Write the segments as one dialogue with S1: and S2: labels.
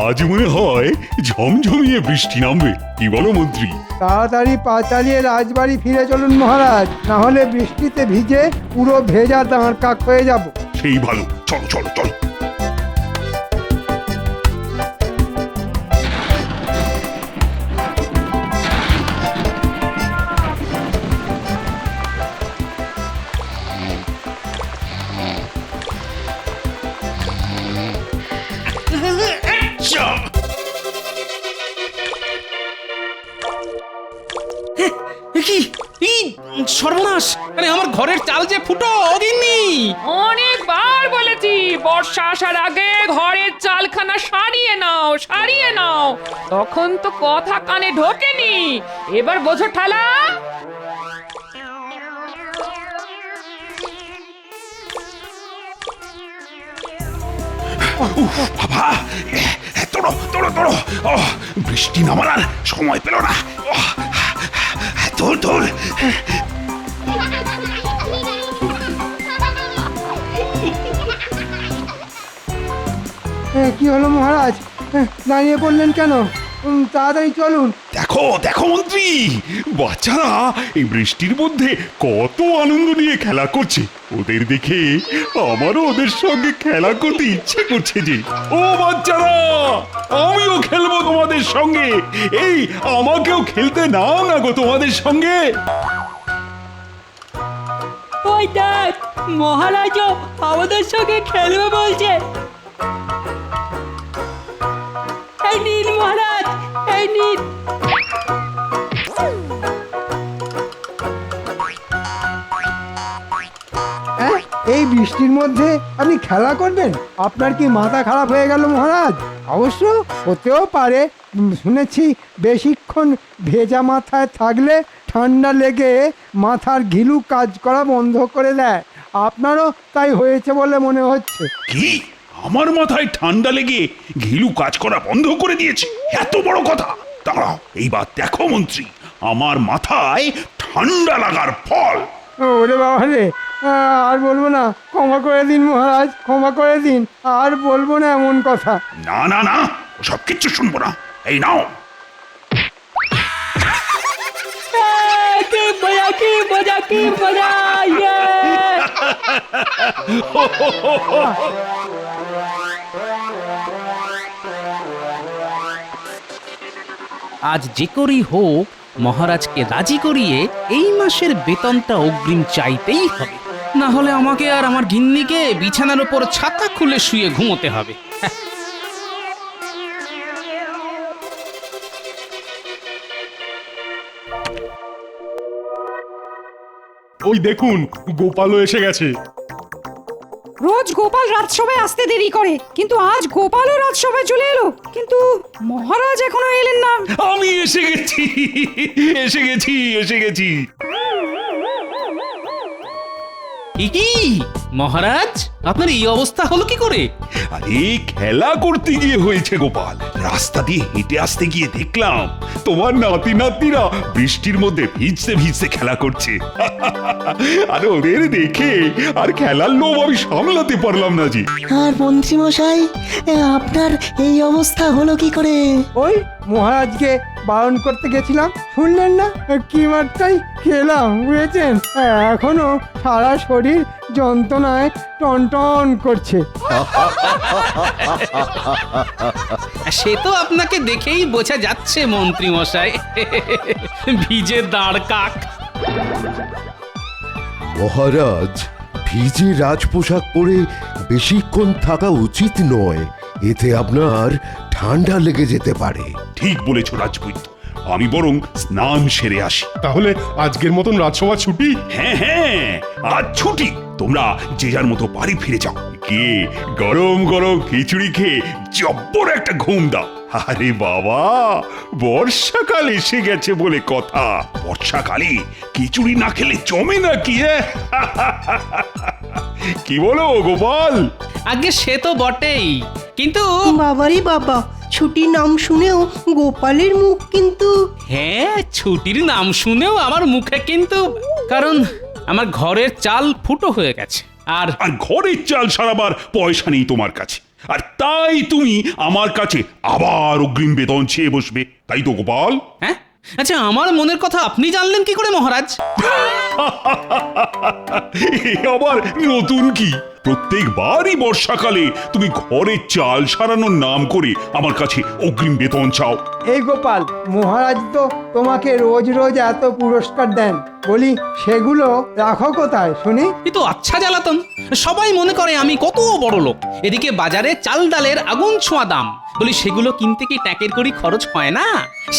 S1: আজ মনে হয় ঝমঝমিয়ে বৃষ্টি নামবে। কি বলো মন্ত্রী?
S2: তাড়াতাড়ি পা চালিয়ে রাজবাড়ি ফিরে চলুন মহারাজ, না হলে বৃষ্টিতে ভিজে পুরো ভেজা দাঁড় কাক হয়ে যাব।
S1: সেই ভালো, চলো চলো চলো।
S3: সর্বনাশ! আরে আমার ঘরের চাল যে ফুটো অগিন্নি।
S4: অনেকবার বলেছি বর্ষা আসার আগে ঘরের চালখানা সারিয়ে নাও, সারিয়ে নাও। তখন তো কথা কানে ঢোকেনি। এবার বোঝো ঠালা।
S1: বাবা, তোড়ো তোড়ো তোড়ো। বৃষ্টি নামার আর সময় পেল না। তোল তোল।
S2: কি হলো মহারাজ, দাঁড়িয়ে পড়লেন কেন? তাড়াতাড়ি চলুন।
S1: দেখো দেখো মন্ত্রী, বাচ্চারা এই বৃষ্টির মধ্যে কত আনন্দ নিয়ে খেলা করছে। ওদের দেখে আমারও ওদের সঙ্গে খেলা করতে ইচ্ছে করছে যে। ও বাচ্চারা, আমিও খেলবো তোমাদের সঙ্গে। এই আমাকেও খেলতে নাও না গো তোমাদের সঙ্গে।
S5: ওই দেখ, মহারাজও আমাদের সঙ্গে খেলবে বলছে। এই নিন মহারাজ, এই নিন।
S2: এই বৃষ্টির মধ্যে আপনি খেলা করবেন? আপনার কি মাথা খারাপ হয়ে গেল মহারাজ? অবশ্য হতেও পারে। শুনেছি বেশিক্ষণ ভেজা মাথায় থাকলে ঠান্ডা লেগে মাথার ঘিলু কাজ করা বন্ধ করে দেয়। আপনারও তাই হয়েছে বলে মনে হচ্ছে।
S1: কি? আমার মাথায় ঠান্ডা লেগে ঘিলু কাজ করা বন্ধ করে দিয়েছে? এত বড় কথা! দাঁড়াও, এইবার দেখো মন্ত্রী, আমার মাথায় ঠান্ডা লাগার ফল।
S2: ওরে বাবা রে, আর বলবো না, ক্ষমা করে দিন মহারাজ, ক্ষমা করে দিন। আর বলবো না এমন কথা।
S1: না না না, সব কিচ্ছু শুনবো না। এই নাও।
S5: কি মজা, কি মজা, কি মজা!
S3: আজ যে করেই হোক মহারাজকে রাজি করিয়ে এই মাসের বেতনটা অগ্রিম চাইতেই হবে, না হলে আমাকে আর আমার গিন্নিকে বিছানার উপর ছাতা খুলে শুয়ে ঘুমোতে হবে।
S6: ওই দেখুন, গোপালও এসে গেছে।
S7: রোজ গোপাল রাজসভায় আসতে দেরি করে, কিন্তু আজ গোপালও রাজসভায় চলে এলো। কিন্তু মহারাজ এখনো এলেন না।
S1: আমি এসে গেছি, এসে গেছি, এসে গেছি।
S3: কি মহারাজ, আপনার এই অবস্থা হলো কি করে?
S1: আরে খেলা করতে গিয়ে হয়েছে গোপাল। রাস্তা দিয়ে হেঁটে আসতে গিয়ে দেখলাম তোমার নাতি নাতনিরা বৃষ্টির মধ্যে ভিজতে ভিজতে খেলা করছে। আর ওদের দেখে আর খেলার লোভ আমি সামলাতে পারলাম না জি।
S8: আর মন্ত্রী মশাই, আপনার এই অবস্থা হলো কি করে?
S2: ওই মহারাজকে বারণ করতে গেছিলাম, শুনলেন না? কি মারটাই খেলাম, বুঝেছেন? এখনো সারা শরীর যন্ত্রণায় টনটন করছে।
S3: সে তো আপনাকে দেখেই বোঝা যাচ্ছে মন্ত্রী মশাই, ভিজে দাঁড় কাক।
S9: মহারাজ, ভিজে রাজপোশাক পরে বেশিক্ষণ থাকা উচিত নয়। এতে আপনার ঠান্ডা লেগে যেতে পারে।
S1: ঠিক বলেছ রাজপুত, আমি বরং স্নান সেরে আসি।
S6: তাহলে আজকের মতন রাজসভা ছুটি?
S1: হ্যাঁ হ্যাঁ, আজ ছুটি। তোমরা যে যার মতো বাড়ি ফিরে যাও। কে গরম গরম খিচুড়ি খেয়ে জব্বর একটা ঘুম দাও। আরে বাবা, বর্ষাকাল এসে গেছে বলে কথা। বর্ষাকালে খিচুড়ি না খেলে জমে না কি? কি বলো গোপাল?
S3: আগে সে তো বটেই, কিন্তু
S8: বাবারই বাবা, ছুটির নাম শুনেও গোপালের মুখ কিন্তু।
S3: হ্যাঁ, ছুটির নাম শুনেও আমার মুখে কিন্তু, কারণ আমার ঘরের চাল ফুটো হয়ে গেছে। আর
S1: ঘরের চাল সারাবার পয়সা নেই তোমার কাছে। আর তাই তুমি আমার কাছে আবার অগ্রিম বেতন চেয়ে বসবে, তাই তো গোপাল?
S3: হ্যাঁ, আচ্ছা আমার মনের কথা আপনি জানলেন কি করে মহারাজ?
S1: এ আবার নতুন কি? প্রত্যেকবারই বর্ষাকালে তুমি ঘরের চাল সারানোর নাম করে আমার কাছে অগ্রিম বেতন চাও।
S2: এই গোপাল, মহারাজ তো তোমাকে রোজ রোজ এত পুরস্কার দেন, বলি সেগুলো রাখো কোথায় শুনি?
S3: এ তো আচ্ছা জ্বালাতন। সবাই মনে করে আমি কত বড় লোক, এদিকে বাজারে চাল ডালের আগুন ছোঁয়া দাম। বলি সেগুলো কিনতে কি ট্যাকের করি খরচ হয় না?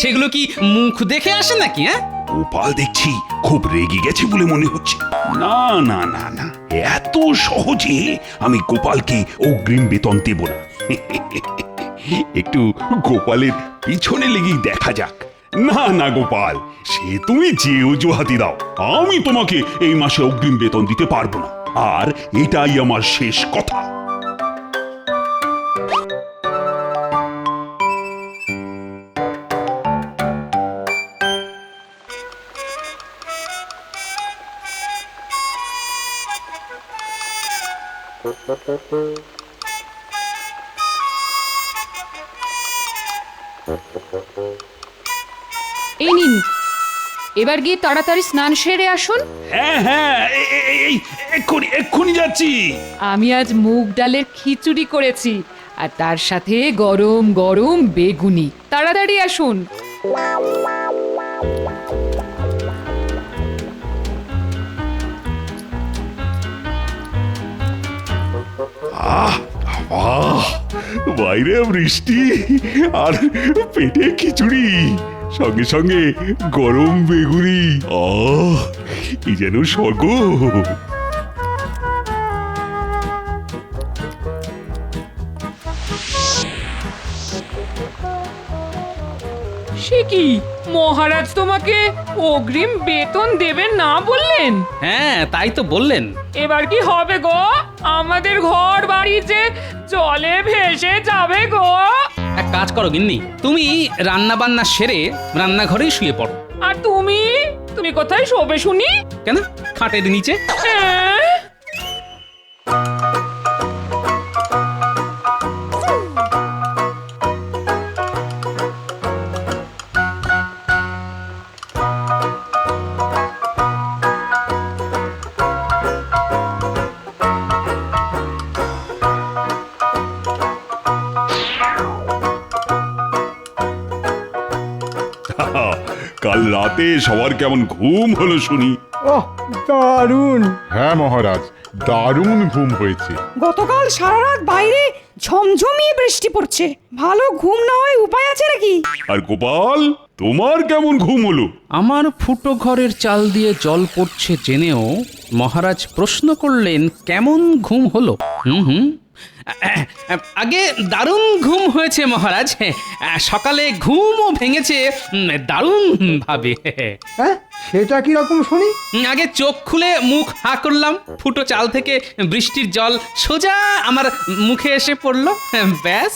S3: সেগুলো কি মুখ দেখে আসে নাকি? হ্যাঁ,
S1: গোপাল দেখছি খুব রেগে গেছে বলে মনে হচ্ছে। না না না না, এত সহজে আমি গোপালকে অগ্রিম বেতন দেব না। একটু গোপালের পিছনে লেগেই দেখা যাক। না না গোপাল, সে তুমি যে অজুহাতি দাও, আমি তোমাকে এই মাসে অগ্রিম বেতন দিতে পারবো না, আর এটাই আমার শেষ কথা।
S4: এই নিন, এবার গিয়ে তাড়াতাড়ি স্নান সেরে আসুন।
S1: হ্যাঁ হ্যাঁ, এক্ষুনি যাচ্ছি।
S4: আমি আজ মুগ ডালের খিচুড়ি করেছি, আর তার সাথে গরম গরম বেগুনি। তাড়াতাড়ি আসুন।
S1: আহ আহ, বাইরে বৃষ্টি আর পেটে খিচুড়ি, সঙ্গে সঙ্গে গরম বেগুনি। কি যেন স্বর্গ।
S4: সে কি, মহারাজ তোমাকে অগ্রিম বেতন দেবেন না বললেন?
S3: হ্যাঁ তাই তো বললেন।
S4: এবার কি হবে গো? আমাদের ঘর বাড়ি যে জলে ভেসে যাবে গো।
S3: এক কাজ করো গিন্নি, তুমি রান্না বান্না সেরে রান্নাঘরেই শুয়ে পড়ো।
S4: আর তুমি তুমি কোথায় শোবে শুনি?
S3: কেন, খাটের নিচে।
S4: হ্যাঁ?
S1: কাল রাতে সবার কেমন ঘুম হলো শুনি?
S2: ওহ, দারুণ!
S6: হ্যাঁ মহারাজ, দারুণ ঘুম হয়েছে।
S7: গতকাল সারা রাত বাইরে ঝমঝমিয়ে বৃষ্টি পড়ছে, ভালো ঘুম না হয় উপায় আছে নাকি?
S1: আর গোপাল, তোমার কেমন ঘুম হলো?
S3: আমার ফুটো ঘরের চাল দিয়ে জল পড়ছে জেনেও মহারাজ প্রশ্ন করলেন কেমন ঘুম হলো। হুম, আগে দারুণ ঘুম হয়েছে মহারাজ। সকালে ঘুমও ভেঙেছে দারুণ ভাবে।
S2: হ্যাঁ, সেটা কি রকম শুনি?
S3: আগে চোখ খুলে মুখ হা করলাম, ফুটো চাল থেকে বৃষ্টির জল সোজা আমার মুখে এসে পড়লো। ব্যাস,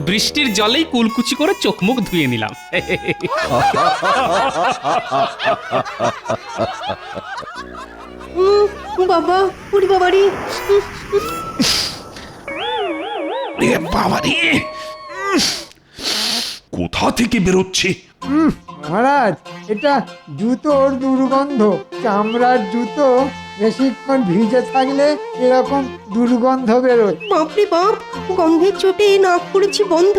S3: বৃষ্টির জলেই কুলকুচি করে চোখ মুখ ধুয়ে নিলাম।
S8: বাবা, উরি বাবারি।
S1: বাবারে, কোথা থেকে বেরোচ্ছে?
S2: মহারাজ, এটা জুতোর দুর্গন্ধ। চামড়ার জুতো বেশিক্ষণ ভিজে থাকলে এরকম দুর্গন্ধ বেরোয়।
S8: বাপরে বাপ, গন্ধের চোটে নাক করেছি বন্ধ।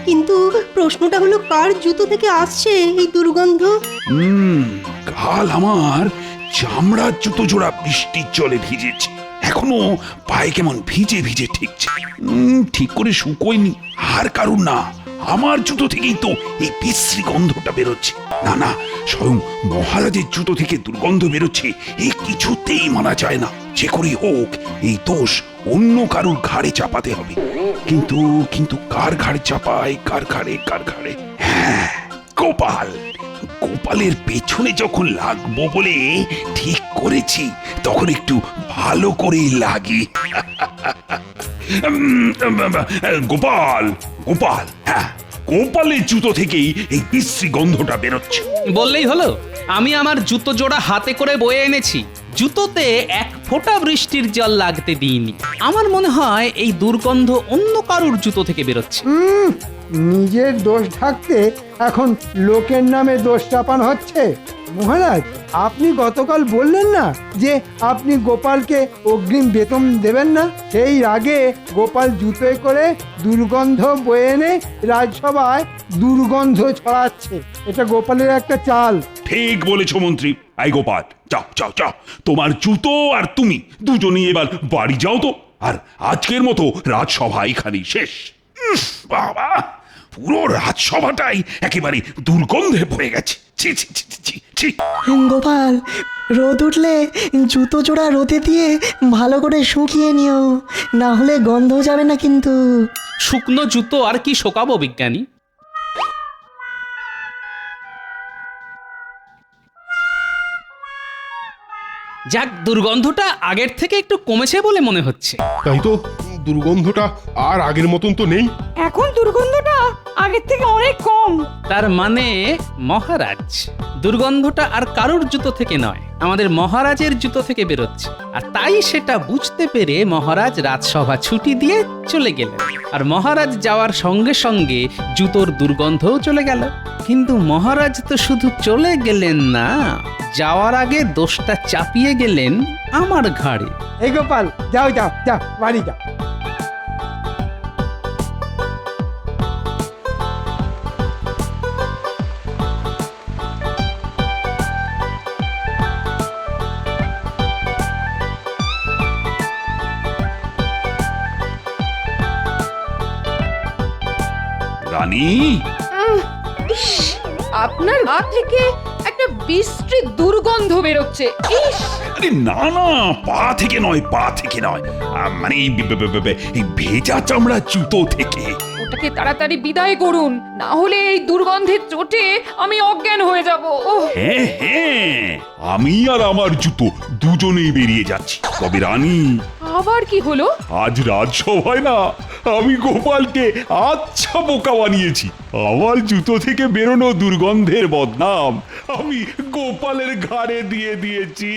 S8: কিন্তু প্রশ্নটা হলো, কার জুতো থেকে আসছে এই দুর্গন্ধ?
S1: কাল আমার চামড়ার জুতো জোড়া বৃষ্টির জলে ভিজেছে, এখনো পায়ে কেমন ভিজে ভিজে ঠেকছে। ঠিক করে শুকোয়নি। আর কারণ না, আমার জুতো থেকেই তো এই বিশ্রী গন্ধটা বেরোচ্ছে। না না, স্বয়ং মহারাজের জুতো থেকে দুর্গন্ধ বেরোচ্ছে, এই কিছুতেই মানা যায় না। যে করে হোক এই দোষ অন্য কারোর ঘাড়ে চাপাতে হবে। কিন্তু কিন্তু কার ঘাড়ে চাপায়, কার ঘাড়ে? হ্যাঁ, গোপাল। গোপালের পেছনে যখন লাগবো বলে ঠিক করেছি, তখন একটু ভালো করেই লাগে। গোপাল, হ্যাঁ, গোপালের জুতো থেকেই এই বিশ্রী গন্ধটা বেরোচ্ছে।
S3: বললেই হলো, আমি আমার জুতো জোড়া হাতে করে বয়ে এনেছি। জুতোতে এক ফোঁটা বৃষ্টির জল লাগতে দিইনি। আমার মনে হয় এই দুর্গন্ধ অন্য কারুর জুতো থেকে বেরোচ্ছে।
S2: নিজের দোষ ঢাকতে এখন লোকের নামে দোষ চাপানো হচ্ছে। মহারাজ, আপনি গতকাল বললেন না যে আপনি গোপালকে অগ্রিম বেতন দেবেন না? সেই আগে গোপাল জুতোয় করে দুর্গন্ধ বয়ে এনে রাজসভায় দুর্গন্ধ ছড়াচ্ছে। এটা গোপালের একটা চাল।
S1: ঠিক বলেছো মন্ত্রী। আই গোপাল, যাও যাও যাও, তোমার জুতো আর তুমি দুজনেই এবার বাড়ি যাও তো। আর আজকের মতো রাজসভা এখানেই শেষ। বাবা, পুরো রাজসভাটাই একেবারে দুর্গন্ধে ভরে গেছে। ছি ছি ছি ছি, ছি ছি।
S5: গোপাল, রোদ উঠলে জুতো জোড়া রোদে দিয়ে ভালো করে শুকিয়ে নিও, না হলে গন্ধ যাবে না কিন্তু।
S3: শুকনো জুতো আর কি শোকাবো বিজ্ঞানী? যাক, দুর্গন্ধটা আগের থেকে একটু কমেছে বলে মনে হচ্ছে।
S6: তাই তো, দুর্গন্ধটা আর আগের মতন তো নেই।
S7: এখন দুর্গন্ধটা আগের থেকে অনেক কম।
S3: তার মানে মহারাজ, দুর্গন্ধটা আর কারুর জুতো থেকে নয়, আমাদের মহারাজের জুতো থেকে বেরোচ্ছে। আর তাই সেটা বুঝতে পেরে মহারাজ রাজসভা ছুটি দিয়ে চলে গেলেন। আর মহারাজ যাওয়ার সঙ্গে সঙ্গে জুতোর দুর্গন্ধও চলে গেল। কিন্তু মহারাজ তো শুধু চলে গেলেন না, যাওয়ার আগে দোষটা চাপিয়ে গেলেন আমার ঘাড়ে।
S2: এই গোপাল, যাও যাও যাও, বাড়ি যাও।
S1: রানী,
S4: ইস, আপনার গা থেকে একটা বিশ্রী দুর্গন্ধ বেরোচ্ছে। ইস,
S1: আরে না না, পা থেকে নয়, পা থেকে নয়, মানে এই ভেজা চামড়া জুতো থেকে।
S4: ওটাকে তাড়াতাড়ি বিদায় করুন, না হলে এই দুর্গন্ধের চোটে আমি অজ্ঞান হয়ে যাব। ওহ,
S1: হ্যাঁ হ্যাঁ, আমি আর আমার জুতো দুজনেই বেরিয়ে যাচ্ছি। তবে রানী,
S4: আবার কি হলো?
S1: আজ রাজসভায় না আমি গোপালকে আচ্ছা বোকা বানিয়েছি। আমার জুতো থেকে বেরোনো দুর্গন্ধের বদনাম আমি গোপালের ঘাড়ে দিয়ে দিয়েছি।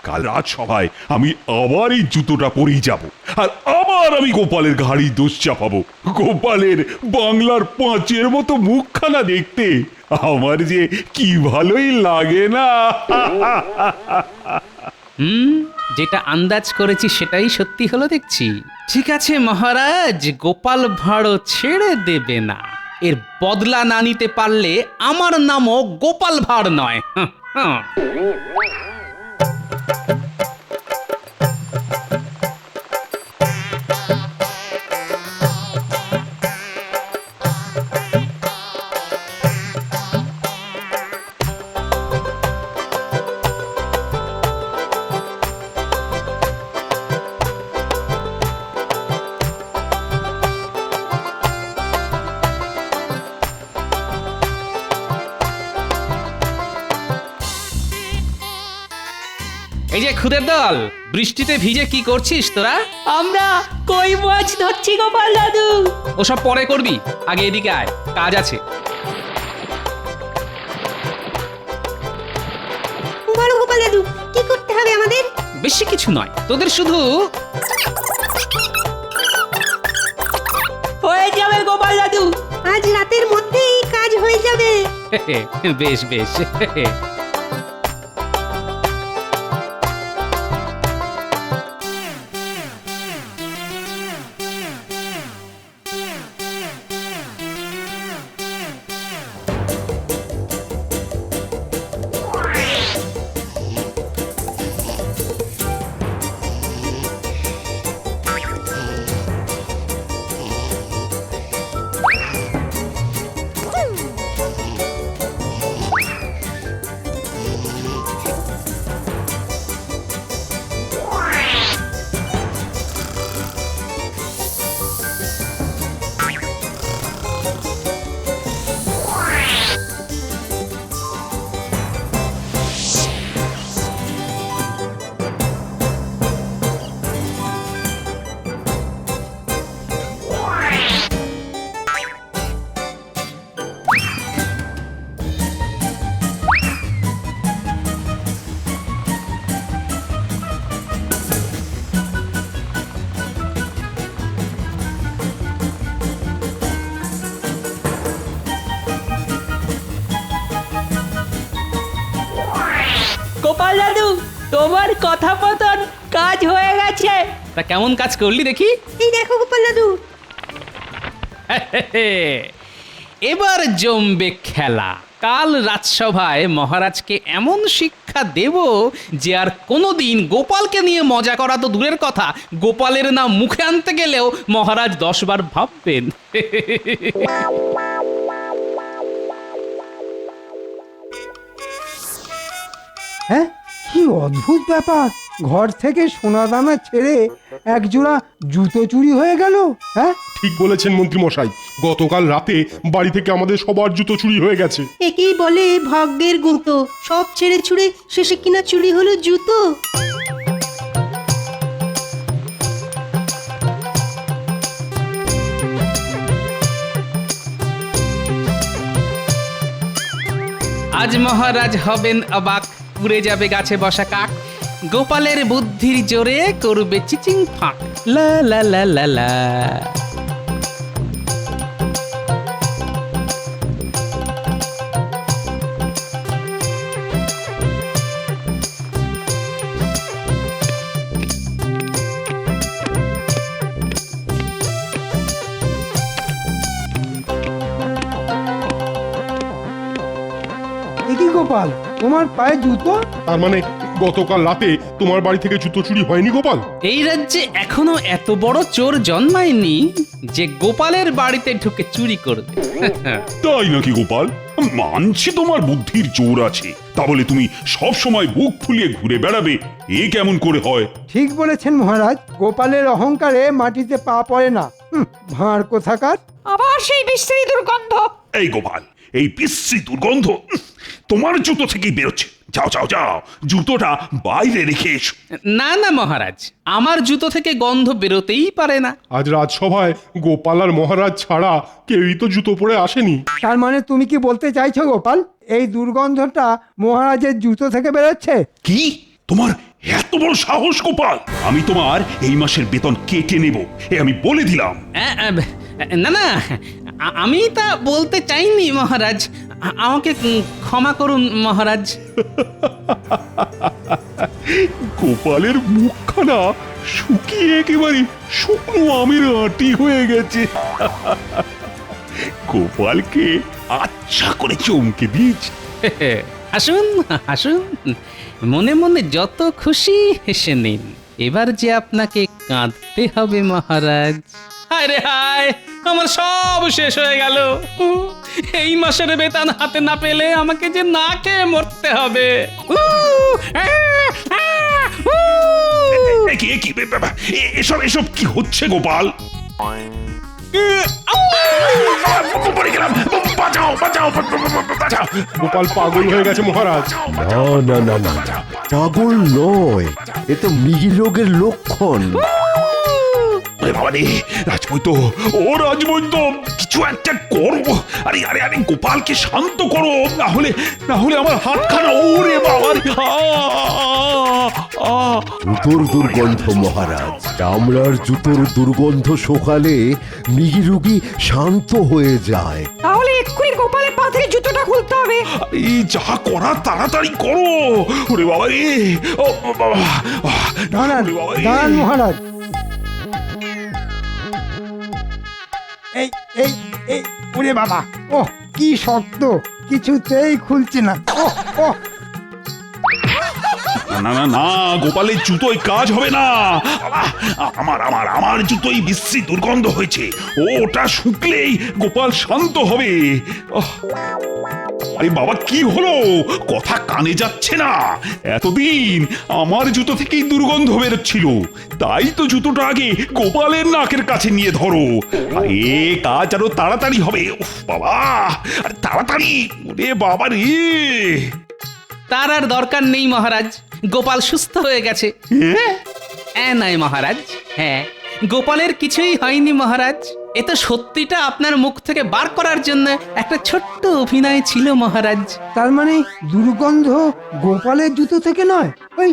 S1: কাল রাজসভায় আমি আবার এই জুতোটা পরেই যাব, আর আবার আমি গোপালের ঘাড়ি দোষ চাপাবো। গোপালের বাংলার পাঁচের মতো মুখখানা দেখতে আমার যে কি ভালোই লাগে না।
S3: যেটা আন্দাজ করেছি সেটাই সত্যি হলো দেখছি। ঠিক আছে মহারাজ, গোপাল ভাঁড়ও ছেড়ে দেবে না। এর বদলা না নিতে পারলে আমার নামও গোপাল ভাঁড় নয়। এই যে খুদের দল, বৃষ্টিতে ভিজে কি করছিস তোরা?
S5: আমরা কই মাছ ধরছি গোপাল দাদু।
S3: ওসব পরে করবি, আগে এদিকে আয়, কাজ আছে।
S8: বলো গোপাল দাদু, কি করতে হবে আমাদের?
S3: বেশি কিছু নয়, তোদের শুধু
S5: হয়ে যাবে গোপাল দাদু।
S8: আজ রাতের মধ্যেই কাজ হয়ে যাবে।
S3: বেশ বেশ।
S10: তোমার কথাপতন কাজ হয়ে গেছে।
S3: তা কেমন কাজ করলি দেখি?
S8: এই দেখো গোপাল দাদু,
S3: এবার জমবে খেলা। কাল রাজসভায় মহারাজকে এমন শিক্ষা দেব যে আর কোনোদিন গোপালকে নিয়ে মজা করা তো দূরের কথা, গোপালের নাম মুখে আনতে গেলেও মহারাজ 10 বার ভাববেন।
S2: হ্যাঁ, কি অদ্ভুত ব্যাপার! ঘর থেকে সোনা দানা ছেড়ে এক জোড়া জুতো চুরি হয়ে গেল। হ্যাঁ,
S6: ঠিক বলেছেন মন্ত্রী মশাই, গতকাল রাতে বাড়ি থেকে আমাদের সবার জুতো চুরি হয়ে গেছে।
S8: একেই বলে ভাগ্যের গুঁতো। সব ছেড়ে ছুড়ে শেষে কিনা চুরি হলো জুতো।
S3: আজ মহারাজ হবেন অবাক, উড়ে যাবে গাছে বসা কাক, গোপালের বুদ্ধির জোরে করবে চিচিং ফাঁক। লা লা লা লা লা।
S2: এ কি গোপাল, তোমার পায়ে জুতো?
S6: তার মানে গতকাল রাতে তোমার বাড়ি থেকে জুতো চুরি হয়নি গোপাল?
S3: এই রাজ্যে এখনো এত বড় চোর জন্মায়নি যে গোপালের বাড়িতে ঢুকে চুরি করবে।
S1: তাই নাকি গোপাল? মানছি তোমার বুদ্ধির জোর আছে, তা বলে তুমি সব সময় বুক ফুলিয়ে ঘুরে বেড়াবে, এ কেমন করে হয়?
S2: ঠিক বলেছেন মহারাজ, গোপালের অহংকারে মাটিতে পা পড়ে না। ভাঁড় কোথাকার!
S7: আবার সেই বিশ্রী দুর্গন্ধ।
S1: এই গোপাল, এই বিশ্রী দুর্গন্ধ তোমার জুতো থেকেই বেরোচ্ছে। যাও যাও যাও, জুতোটা বাইরে রেখে এসো।
S3: না না মহারাজ, আমার জুতো থেকে গন্ধ বেরোতেই পারে না।
S6: আজ রাজসভায় গোপাল আর মহারাজ ছাড়া কেউই তো জুতো পরে আসেনি।
S2: তার মানে তুমি কি বলতে চাইছো গোপাল, এই দুর্গন্ধটা মহারাজের জুতো থেকে বেরোচ্ছে?
S1: কি তোমার এত বড় সাহস গোপাল? আমি তোমার এই মাসের বেতন কেটে নেব, এ আমি বলে দিলাম।
S3: না না, আমি তা বলতে চাইনি মহারাজ, আমাকে ক্ষমা করুন মহারাজ।
S1: গোপালের মুখখানা শুকিয়ে একেবারে শুকনো আমের আটি হয়ে গেছে। গোপালকে আচ্ছা করে চমকে দিয়েছি।
S3: হাসুন হাসুন, মনে মনে যত খুশি হেসে নিন। এবার যে আপনাকে কাঁদতে হবে মহারাজ। হায় রে হায়, আমার সব শেষ হয়ে গেল। এই মাসের বেতন হাতে না পেলে আমাকে যে না খেয়ে মরতে হবে।
S1: এসব এসব কি হচ্ছে গোপাল? পড়ে গেলাম, বাঁচাও বাঁচাও বাঁচাও।
S6: গোপাল পাগল হয়ে গেছে মহারাজ।
S9: না না না না, পাগল নয়, এ তো মৃগী রোগের লক্ষণ।
S1: বাবা রে, রাজবৈদ্য, ও রাজবৈদ্য, কিছু একটা করো। আরে আরে আরে, গোপালকে শান্ত করো, না হলে আমার হাতখানা, ওরে বাবা রে।
S9: জুতোর দুর্গন্ধ মহারাজ, চামড়ার জুতোর দুর্গন্ধ শোকালে মৃগী রোগী শান্ত হয়ে যায়।
S7: তাহলে এক্ষুনি গোপালের পা থেকে জুতোটা খুলতে হবে।
S1: এই যা করা তাড়াতাড়ি করো। ওরে বাবা রে, ও বাবা।
S2: দাঁড়ান দাঁড়ান মহারাজ, এই এই এই, ওরে বাবা, ও কি শক্ত, কিছুতেই খুলছে না। ও
S1: না না না, গোপালের জুতোয় কাজ হবে না। আমার জুতোই বিশ্রী দুর্গন্ধ হয়েছে, ওটা শুকলেই গোপাল শান্ত হবে। আরে বাবা, কি হলো? কথা কানে যাচ্ছে না। এতদিন আমার জুতো থেকেই দুর্গন্ধ বেরোচ্ছিল, তাই তো জুতোটা আগে গোপালের নাকের কাছে নিয়ে ধরো। এ কাজ আরো তাড়াতাড়ি হবে। উফ বাবা, আরে তাড়াতাড়ি, ওরে বাবা রে।
S3: তার আর দরকার নেই মহারাজ, গোপাল সুস্থ হয়ে গেছে। নয় মহারাজ, হ্যাঁ, গোপালের কিছুই হয়নি মহারাজ। এ তো সত্যিটা আপনার মুখ থেকে বার করার জন্য একটা ছোট্ট অভিনয় ছিল মহারাজ।
S2: তার মানে দুর্গন্ধ গোপালের জুতো থেকে নয়, ওই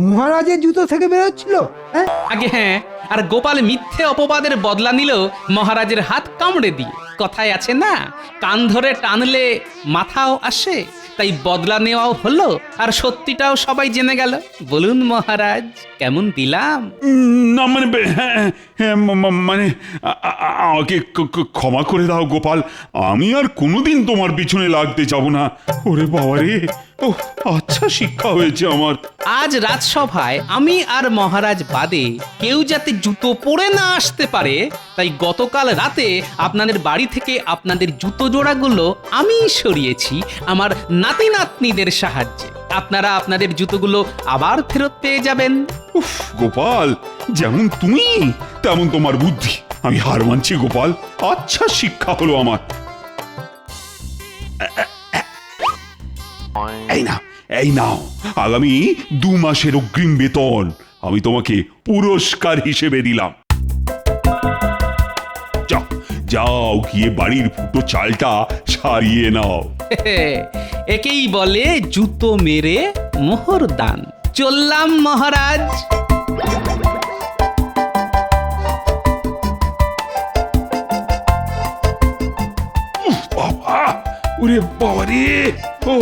S2: মহারাজের জুতো থেকে বেরোচ্ছিল। হ্যাঁ
S3: আগে হ্যাঁ, আর গোপাল মিথ্যে অপবাদের বদলা নিল মহারাজের হাত কামড়ে দিয়ে। কথায় আছে না, কান ধরে টানলে মাথাও আসে, তাই বদলা নেওয়াও হলো আর সত্যিটাও সবাই জেনে গেল। বলুন মহারাজ, কেমন দিলাম?
S1: না মানে হ্যাঁ, হ্যাঁ, মানে আমাকে ক্ষমা করে দাও গোপাল, আমি আর কোনোদিন তোমার পিছনে লাগতে যাব না। ওরে বাবা রে, ও আচ্ছা শিক্ষা হয়েছে আমার।
S3: আজ রাজসভায় আমি আর মহারাজ বাদে কেউ যাতে জুতো পরে না আসতে পারে, তাই গতকাল রাতে আপনাদের বাড়ি থেকে আপনাদের জুতো জোড়াগুলো আমি সরিয়েছি আমার নাতি নাতনিদের সাহায্যে। আপনারা আপনাদের জুতোগুলো আবার ফেরত পেয়ে যাবেন।
S1: উফ গোপাল, যেমন তুমি তেমন তোমার বুদ্ধি। আমি হার মানছি গোপাল, আচ্ছা শিক্ষা হলো আমার। এই নাও আগামী 2 মাসের অগ্রিম বেতন আমি তোমাকে পুরস্কার হিসেবে দিলাম। যাও যাও, গিয়ে বাড়ির ফুটো চালটা সারিয়ে নাও।
S3: একেই বলে জুতো মেরে মোহর দান। চললাম মহারাজ।
S1: বাবা, ওরে বাবা রে, ও